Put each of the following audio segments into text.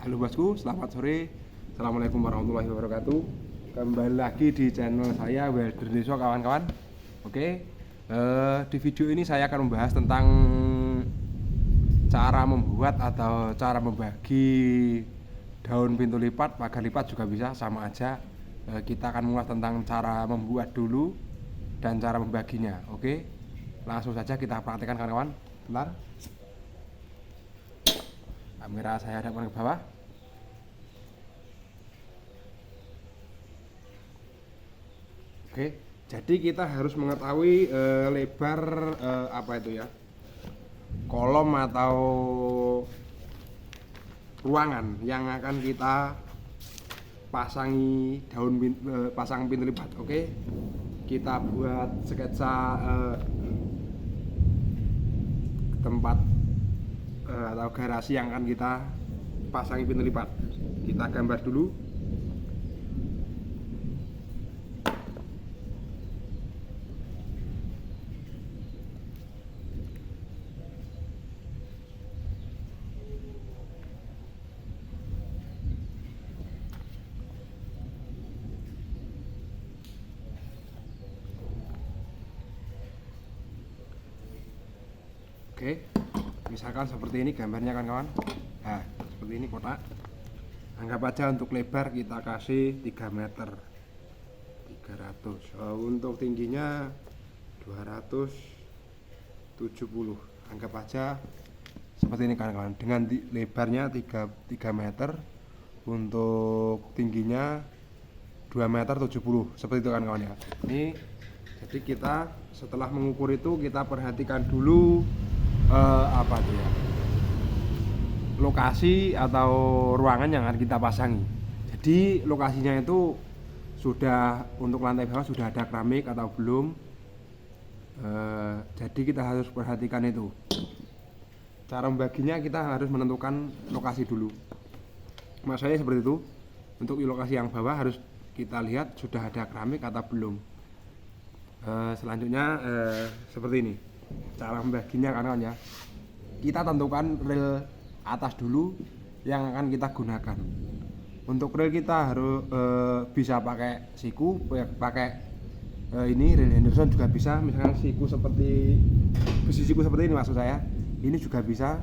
Halo bosku, selamat sore. Assalamualaikum warahmatullahi wabarakatuh. Kembali lagi di channel saya Welder Deso kawan-kawan. Oke, di video ini saya akan membahas tentang cara membuat atau cara membagi daun pintu lipat, pagar lipat juga bisa, sama aja. Kita akan mengulas tentang cara membuat dulu dan cara membaginya. Oke, langsung saja kita praktekkan kawan-kawan. Bentar. Kamera saya hadapkan ke bawah. Oke, jadi kita harus mengetahui lebar apa itu ya, kolom atau ruangan yang akan kita pasangi pasang pintu lipat. Oke, kita buat sketsa tempat atau garasi yang akan kita pasangi pintu lipat. Kita gambar dulu. Oke, misalkan seperti ini gambarnya kawan-kawan. Nah, seperti ini kotak. Anggap aja untuk lebar kita kasih 3 meter 300. Untuk tingginya 270. Anggap aja seperti ini kawan-kawan. Dengan lebarnya 3 meter, untuk tingginya 2 meter 70. Seperti itu kawan-kawan ya. Ini jadi kita setelah mengukur itu kita perhatikan dulu apa tuh ya, lokasi atau ruangan yang akan kita pasangi. Jadi lokasinya itu sudah, untuk lantai bawah sudah ada keramik atau belum. Jadi kita harus perhatikan itu. Cara membaginya kita harus menentukan lokasi dulu. Maksudnya seperti itu. Untuk lokasi yang bawah harus kita lihat sudah ada keramik atau belum. Selanjutnya seperti ini cara membaginya kawan-kawan ya. Kita tentukan rel atas dulu yang akan kita gunakan. Untuk rel kita harus bisa pakai siku, pakai ini rel Henderson juga bisa. Misalkan siku seperti besi siku seperti ini maksud saya. Ini juga bisa.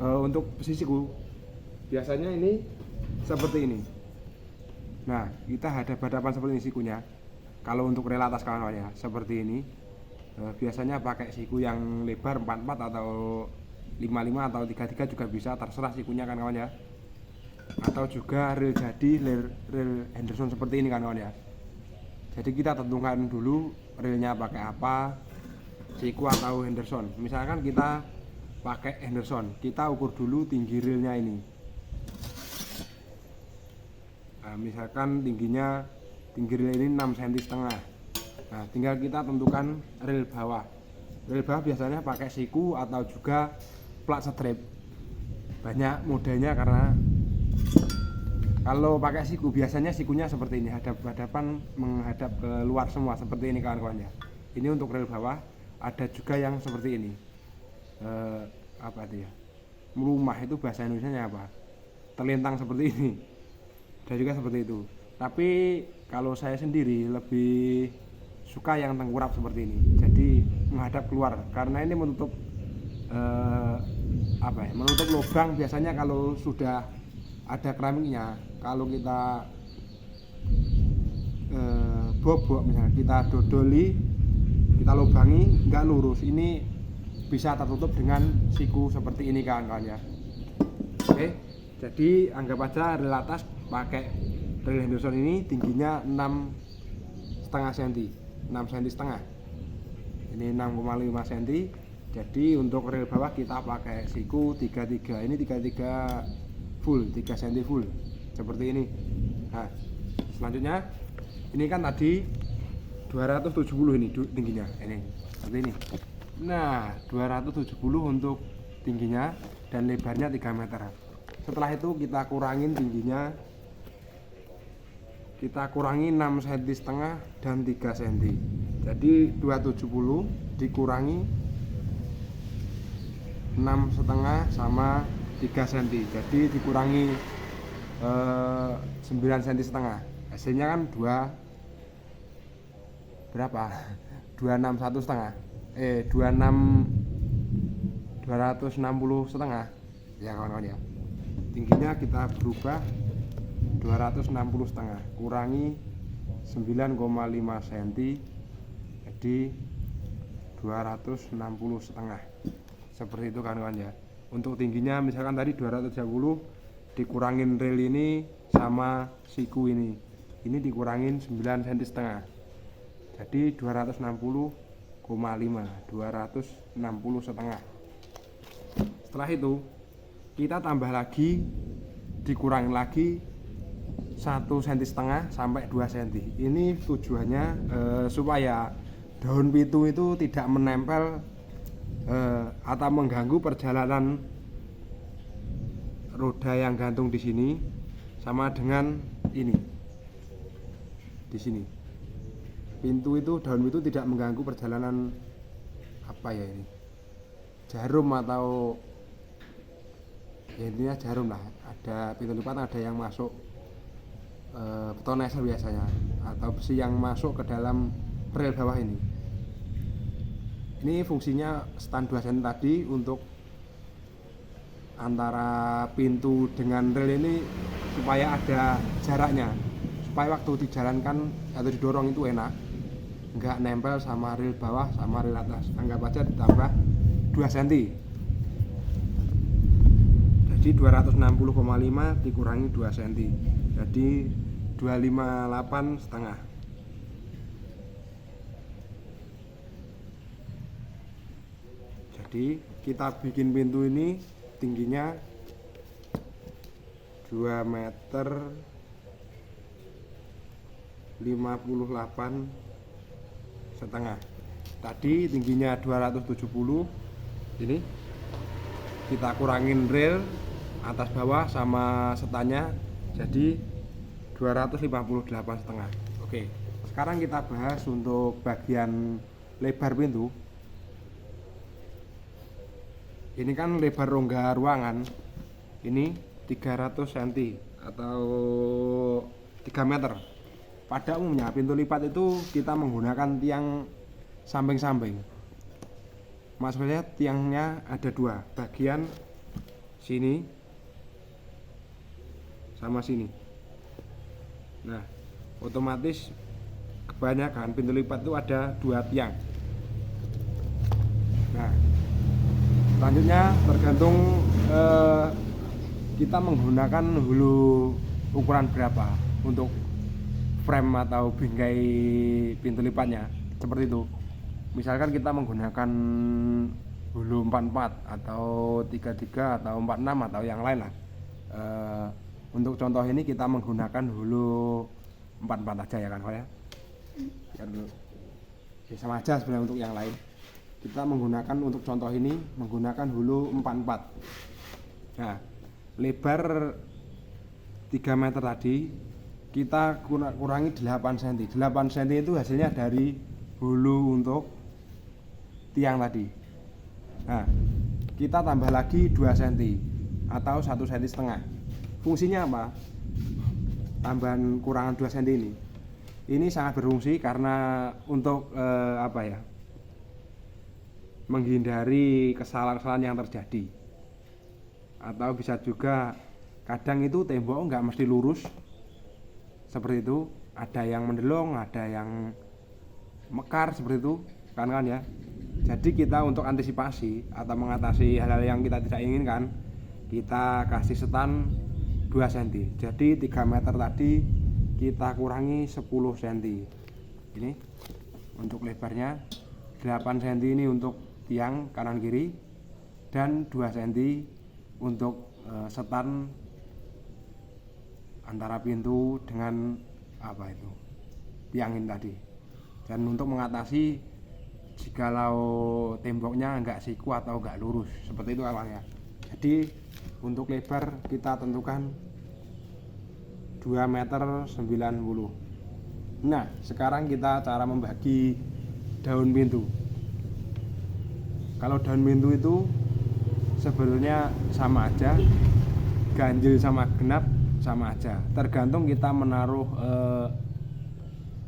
Untuk besi siku biasanya ini seperti ini. Nah, kita hadapan seperti ini sikunya. Kalau untuk rel atas kawan-kawan ya, seperti ini. Biasanya pakai siku yang lebar 44 atau 55 atau 33 juga bisa, terserah sikunya kan kawan ya. Atau juga rel jadi rel Henderson seperti ini kan kawan ya. Jadi kita tentukan dulu relnya pakai apa, siku atau Henderson. Misalkan kita pakai Henderson, kita ukur dulu tinggi relnya ini. Nah, misalkan tinggi rel ini 6 cm setengah. Nah, tinggal kita tentukan rel bawah. Rel bawah biasanya pakai siku atau juga plat strip. Banyak modelnya, karena kalau pakai siku biasanya sikunya seperti ini, hadapan menghadap ke luar semua seperti ini kawan-kawan ya. Ini untuk rel bawah. Ada juga yang seperti ini. Apa itu ya? Melumah itu bahasa Indonesianya apa? Terlentang seperti ini. Ada juga seperti itu. Tapi kalau saya sendiri lebih suka yang tengkurap seperti ini, jadi menghadap keluar, karena ini menutup menutup lubang. Biasanya kalau sudah ada keramiknya, kalau kita bobok misalnya, kita dodoli, kita lubangi, nggak lurus, ini bisa tertutup dengan siku seperti ini kawan-kawan ya. Oke, jadi anggap aja rel atas pakai rel Henderson ini tingginya 6,5 cm, 6 cm setengah. Ini 6,5 cm. Jadi untuk rel bawah kita pakai siku 33. Ini 33 full, 3 cm full. Seperti ini. Nah, selanjutnya ini kan tadi 270 ini tingginya. Ini seperti ini. Nah, 270 untuk tingginya dan lebarnya 3 meter. Setelah itu kita kurangin tingginya, kita kurangi 6 cm setengah dan 3 cm. Jadi 270 dikurangi 6 setengah sama 3 cm. Jadi dikurangi 9 cm setengah. Hasilnya kan 261 setengah. 260 setengah. Ya kawan-kawan ya. Tingginya kita berubah 260 setengah kurangi 9,5 cm, jadi 260 setengah. Seperti itu kawan-kawan ya. Untuk tingginya misalkan tadi 230 dikurangin rel ini sama siku ini dikurangin 9 cm setengah, jadi 260 setengah. Setelah itu kita tambah lagi, dikurangin lagi 1 cm setengah sampai 2 cm. Ini tujuannya supaya daun pitu itu tidak menempel atau mengganggu perjalanan roda yang gantung di sini sama dengan ini di sini. Pintu itu, daun pitu tidak mengganggu perjalanan ini jarum atau ya intinya jarum lah. Ada pintu lipat, ada yang masuk betoneser biasanya, atau besi yang masuk ke dalam rel bawah ini. Ini fungsinya stand 2 cm tadi untuk antara pintu dengan rel ini supaya ada jaraknya, supaya waktu dijalankan atau didorong itu enak, nggak nempel sama rel bawah sama rel atas. Anggap aja ditambah 2 cm, jadi 260,5 dikurangi 2 cm, jadi 258 setengah. Jadi kita bikin pintu ini tingginya 2 meter 58 setengah. Tadi tingginya 270, ini kita kurangin rel atas bawah sama setannya, jadi 258 setengah. Oke, sekarang kita bahas untuk bagian lebar pintu. Ini kan lebar rongga ruangan ini 300 cm atau 3 meter. Pada umumnya pintu lipat itu kita menggunakan tiang samping-samping. Maksudnya tiangnya ada 2, bagian sini sama sini. Nah, otomatis kebanyakan pintu lipat itu ada 2 tiang. Nah, selanjutnya tergantung kita menggunakan hulu ukuran berapa untuk frame atau bingkai pintu lipatnya, seperti itu. Misalkan kita menggunakan hulu 44 atau 33 atau 46 atau yang lain lah. Untuk contoh ini kita menggunakan hulu 44 aja ya kan Pak ya. Ya sama aja sebenarnya untuk yang lain. Kita menggunakan untuk contoh ini menggunakan hulu 44. Nah, lebar 3 meter tadi kita kurangi 8 cm. 8 cm itu hasilnya dari hulu untuk tiang tadi. Nah, kita tambah lagi 2 cm atau 1 cm setengah. Fungsinya apa? Tambahan kurangan 2 cm ini. Ini sangat berfungsi karena untuk menghindari kesalahan-kesalahan yang terjadi. Atau bisa juga kadang itu tembok nggak mesti lurus. Seperti itu, ada yang mendelong, ada yang mekar seperti itu, kan ya. Jadi kita untuk antisipasi atau mengatasi hal-hal yang kita tidak inginkan, kita kasih setan 2 cm. Jadi 3 meter tadi kita kurangi 10 cm. Ini untuk lebarnya 8 cm ini untuk tiang kanan kiri dan 2 cm untuk setan antara pintu dengan tiangin tadi. Dan untuk mengatasi jikalau temboknya enggak siku atau enggak lurus, seperti itu awalnya. Jadi untuk lebar kita tentukan 2 meter 90. Nah, sekarang kita cara membagi daun pintu. Kalau daun pintu itu sebenarnya sama aja, ganjil sama genap sama aja, tergantung kita menaruh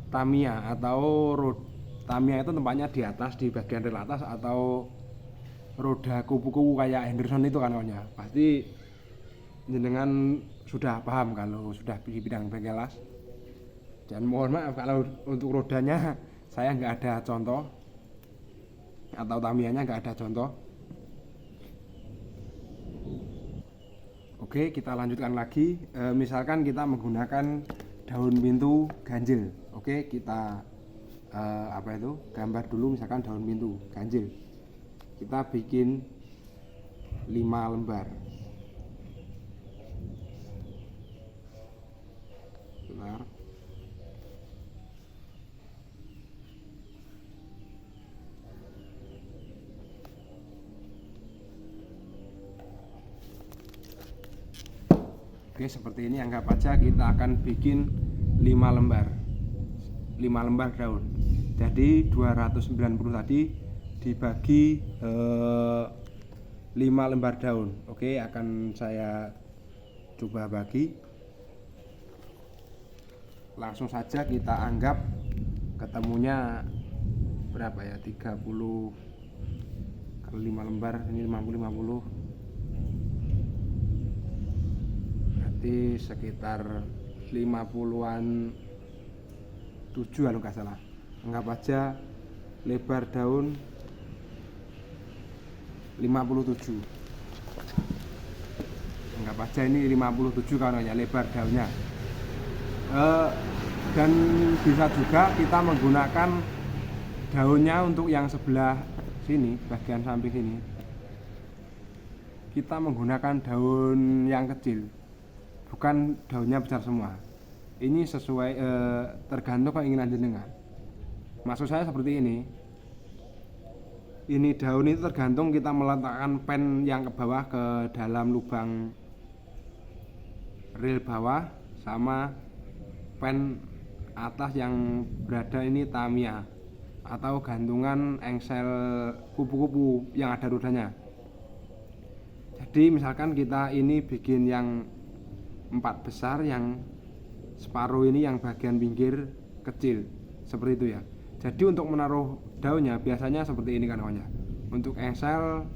Tamiya atau Tamiya itu tempatnya di atas, di bagian rel atas, atau roda kupu-kupu kayak Henderson itu kan kawannya. Pasti jenengan sudah paham kalau sudah di bidang bengkel las. Dan mohon maaf kalau untuk rodanya saya nggak ada contoh, atau Tamiyanya nggak ada contoh. Oke, kita lanjutkan lagi. Misalkan kita menggunakan daun pintu ganjil. Oke, kita gambar dulu misalkan daun pintu ganjil. Kita bikin 5 lembar. Benar. Oke, seperti ini. Anggap aja kita akan bikin 5 lembar 5 lembar daun. Jadi 290 tadi dibagi 5 lembar daun. Oke, akan saya coba bagi. Langsung saja kita anggap ketemunya berapa ya, 30 kalau 5 lembar ini 50 berarti sekitar 50-an 7 kalau nggak salah. Anggap aja lebar daun 57. Anggap aja ini 57 kawannya lebar daunnya. Dan bisa juga kita menggunakan daunnya untuk yang sebelah sini, bagian samping sini. Kita menggunakan daun yang kecil, bukan daunnya besar semua. Ini sesuai tergantung keinginan jenengan. Maksud saya seperti ini. Ini daun itu tergantung kita meletakkan pen yang ke bawah ke dalam lubang rel bawah, sama pen atas yang berada ini Tamiya atau gantungan engsel kupu-kupu yang ada rodanya. Jadi misalkan kita ini bikin yang 4 besar, yang separuh ini yang bagian pinggir kecil, seperti itu ya. Jadi untuk menaruh daunnya biasanya seperti ini kan kawannya. Untuk engsel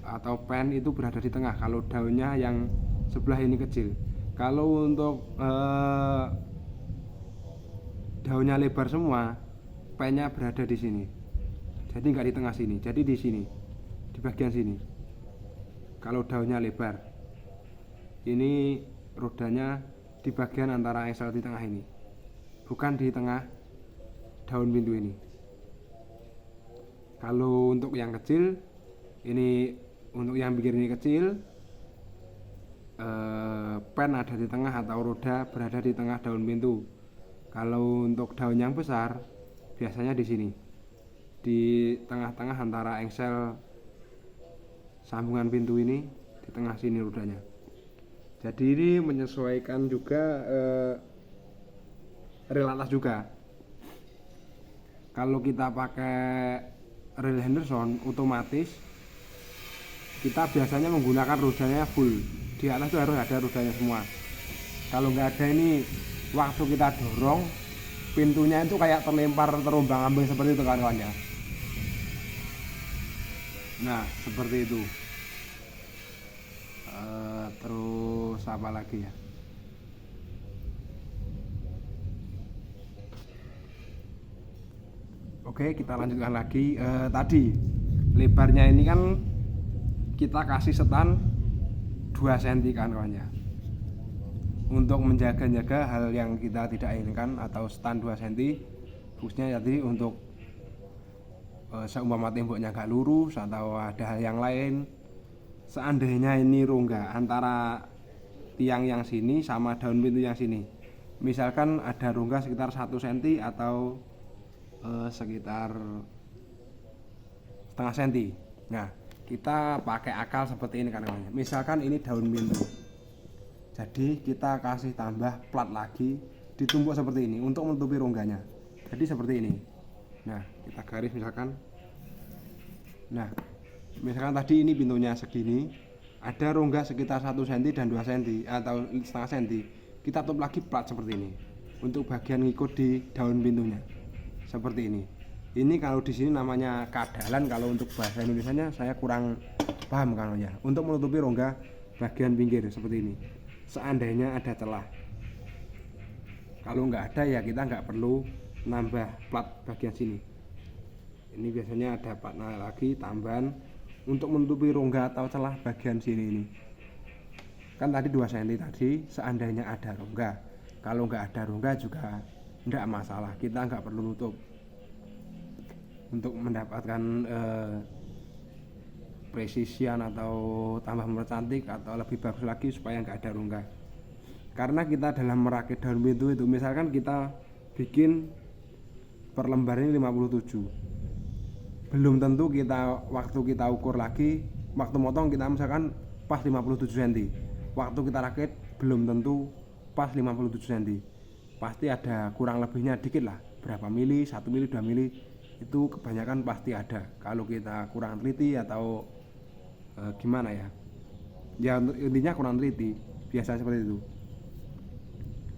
atau pen itu berada di tengah, kalau daunnya yang sebelah ini kecil. Kalau untuk daunnya lebar semua, pennya berada di sini. Jadi nggak di tengah sini, jadi di sini, di bagian sini. Kalau daunnya lebar, ini rodanya di bagian antara engsel di tengah ini, bukan di tengah daun pintu ini. Kalau untuk yang kecil, ini untuk yang pinggir ini kecil, pen ada di tengah atau roda berada di tengah daun pintu. Kalau untuk daun yang besar, biasanya di sini, di tengah-tengah antara engsel sambungan pintu ini, di tengah sini rodanya. Jadi ini menyesuaikan juga rel atas juga. Kalau kita pakai rel Henderson otomatis kita biasanya menggunakan rodanya full. Di atas itu harus ada rodanya semua. Kalau nggak ada, ini waktu kita dorong pintunya itu kayak terlempar, terombang-ambing seperti itu kan kawannya. Nah seperti itu. Terus apa lagi ya? Oke, kita lanjutkan lagi. Tadi lebarnya ini kan kita kasih setan 2 cm kan kawannya, untuk menjaga-jaga hal yang kita tidak inginkan, atau setan 2 cm fungsinya jadi untuk seumpama temboknya gak lurus atau ada hal yang lain. Seandainya ini rongga antara tiang yang sini sama daun pintu yang sini, misalkan ada rongga sekitar 1 cm atau sekitar setengah senti. Nah kita pakai akal seperti ini kan namanya. Misalkan ini daun pintu, jadi kita kasih tambah plat lagi, ditumpuk seperti ini untuk menutupi rongganya. Jadi seperti ini. Nah kita garis misalkan. Nah misalkan tadi ini pintunya segini, ada rongga sekitar 1 cm dan 2 cm atau setengah cm, kita tutup lagi plat seperti ini untuk bagian ngikut di daun pintunya seperti ini. Ini kalau di sini namanya kadalan, kalau untuk bahasa Indonesianya saya kurang paham kalau ya. Untuk menutupi rongga bagian pinggir seperti ini. Seandainya ada celah. Kalau nggak ada ya kita nggak perlu nambah plat bagian sini. Ini biasanya ada platnya lagi tambahan untuk menutupi rongga atau celah bagian sini ini. Kan tadi 2 cm tadi, seandainya ada rongga. Kalau nggak ada rongga juga nggak masalah, kita nggak perlu nutup. Untuk mendapatkan presisian atau tambah mempercantik atau lebih bagus lagi supaya nggak ada rongga. Karena kita dalam merakit daun pintu itu, misalkan kita bikin per lembar ini 57, belum tentu kita waktu kita ukur lagi, waktu motong kita misalkan pas 57 cm, waktu kita rakit belum tentu pas 57 cm, pasti ada kurang lebihnya dikit lah, berapa mili, 1 mili, 2 mili, itu kebanyakan pasti ada kalau kita kurang teliti atau gimana ya, intinya kurang teliti, biasa seperti itu.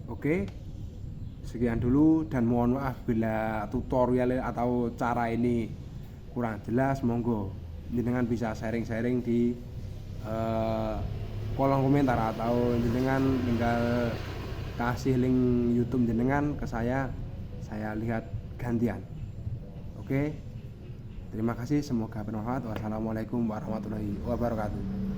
Oke, sekian dulu dan mohon maaf bila tutorial atau cara ini kurang jelas. Monggo jenengan bisa sharing-sharing di kolom komentar atau jenengan tinggal kasih link YouTube jenengan ke saya lihat gantian. Oke, terima kasih, semoga bermanfaat. Wassalamualaikum warahmatullahi wabarakatuh.